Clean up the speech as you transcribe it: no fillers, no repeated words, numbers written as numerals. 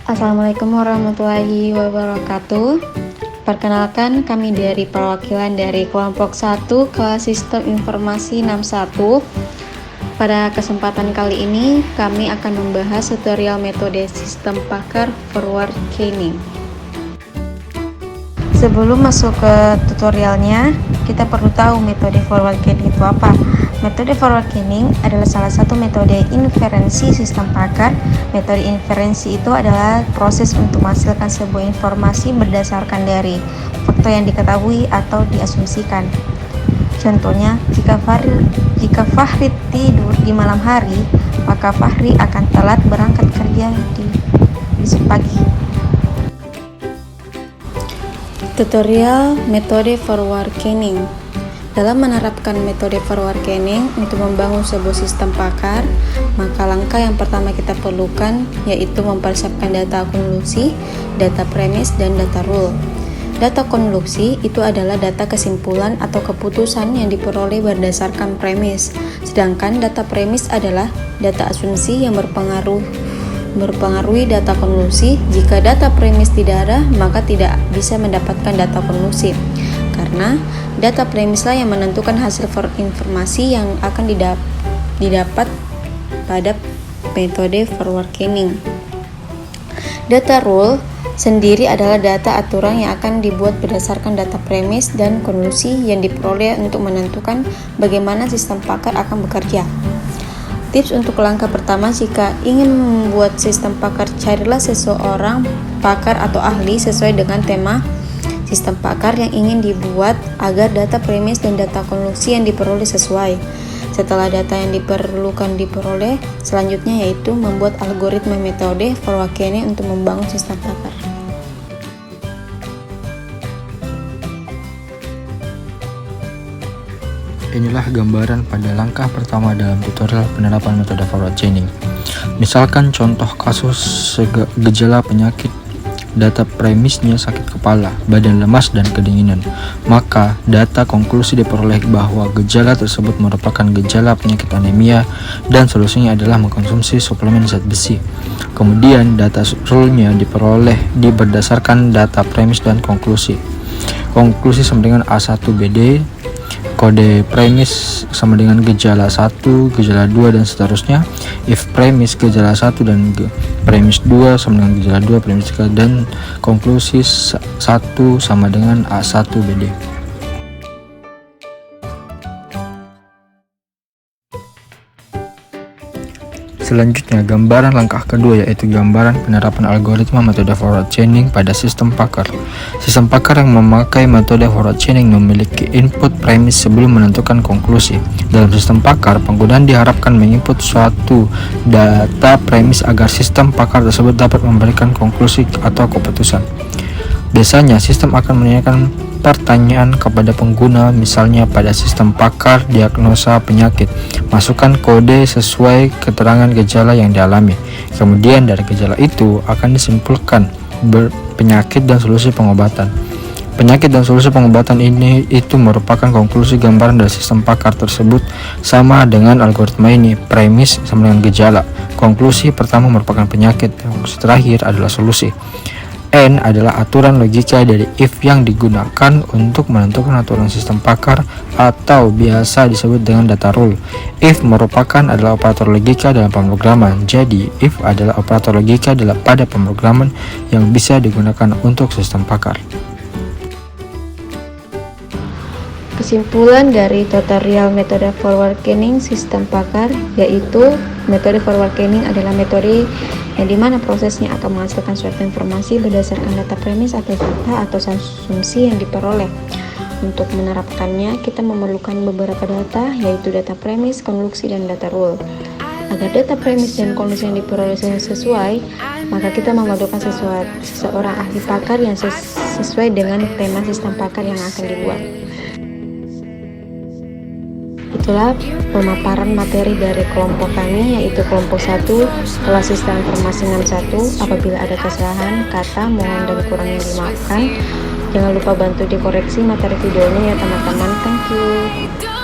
Assalamualaikum warahmatullahi wabarakatuh. Perkenalkan, kami dari perwakilan dari kelompok 1 kelas Sistem Informasi 61. Pada kesempatan kali ini, kami akan membahas tutorial metode sistem pakar forward chaining. Sebelum masuk ke tutorialnya, kita perlu tahu metode forward chaining itu apa. Metode forward chaining adalah salah satu metode inferensi sistem pakar. Metode inferensi itu adalah proses untuk menghasilkan sebuah informasi berdasarkan dari fakta yang diketahui atau diasumsikan. Contohnya, jika Fahri tidur di malam hari, maka Fahri akan telat berangkat kerja di besok pagi. Tutorial metode forward chaining. Dalam menerapkan metode forward chaining untuk membangun sebuah sistem pakar, maka langkah yang pertama kita perlukan yaitu mempersiapkan data konvolusi, data premis, dan data rule. Data konvolusi itu adalah data kesimpulan atau keputusan yang diperoleh berdasarkan premis, sedangkan data premis adalah data asumsi yang berpengaruhi data konvolusi. Jika data premis tidak ada, maka tidak bisa mendapatkan data konvolusi. Karena data premislah yang menentukan hasil informasi yang akan didapat pada metode forward chaining. Data rule sendiri adalah data aturan yang akan dibuat berdasarkan data premis dan konvolusi yang diperoleh untuk menentukan bagaimana sistem pakar akan bekerja. Tips untuk langkah pertama, jika ingin membuat sistem pakar, carilah seseorang pakar atau ahli sesuai dengan tema sistem pakar yang ingin dibuat agar data premis dan data konvolusi yang diperoleh sesuai. Setelah data yang diperlukan diperoleh, selanjutnya yaitu membuat algoritma metode forward chaining untuk membangun sistem pakar. Inilah gambaran pada langkah pertama dalam tutorial penerapan metode forward chaining. Misalkan contoh kasus gejala penyakit, data premisnya sakit kepala, badan lemas, dan kedinginan. Maka data konklusi diperoleh bahwa gejala tersebut merupakan gejala penyakit anemia dan solusinya adalah mengkonsumsi suplemen zat besi. Kemudian data rule-nya diperoleh berdasarkan data premis dan konklusi. Konklusi sama dengan A1BD, kode premis sama dengan gejala 1, gejala 2, dan seterusnya. If premis gejala 1 dan premis 2 sama dengan gejala 2, premis 3, dan konklusi 1 sama dengan A1BD. Selanjutnya, gambaran langkah kedua yaitu gambaran penerapan algoritma metode forward chaining pada sistem pakar. Sistem pakar yang memakai metode forward chaining memiliki input premis sebelum menentukan konklusi. Dalam sistem pakar, penggunaan diharapkan menginput suatu data premis agar sistem pakar tersebut dapat memberikan konklusi atau keputusan. Biasanya, sistem akan menanyakan pertanyaan kepada pengguna, misalnya pada sistem pakar diagnosa penyakit, masukkan kode sesuai keterangan gejala yang dialami. Kemudian dari gejala itu akan disimpulkan penyakit dan solusi pengobatan. Penyakit dan solusi pengobatan itu merupakan konklusi gambaran dari sistem pakar tersebut. Sama dengan algoritma ini, premis sama dengan gejala, konklusi pertama merupakan penyakit, konklusi terakhir adalah solusi. N adalah aturan logika dari if yang digunakan untuk menentukan aturan sistem pakar atau biasa disebut dengan data rule. If merupakan adalah operator logika dalam pemrograman. Jadi, if adalah operator logika pada pemrograman yang bisa digunakan untuk sistem pakar. Kesimpulan dari tutorial metode forward chaining sistem pakar yaitu metode forward chaining adalah metode yang dimana prosesnya akan menghasilkan suatu informasi berdasarkan data premis atau fakta atau asumsi yang diperoleh. Untuk menerapkannya, kita memerlukan beberapa data, yaitu data premis, konvolusi, dan data rule. Agar data premis dan konvolusi yang diperoleh sesuai, maka kita memerlukan seseorang ahli pakar yang sesuai dengan tema sistem pakar yang akan dibuat. Itulah pemaparan materi dari kelompok kami, yaitu kelompok 1 kelas Sistem Informasi 61. Apabila ada kesalahan kata, mohon dan kurangnya dimaafkan. Jangan lupa bantu dikoreksi materi videonya ya teman-teman. Thank you.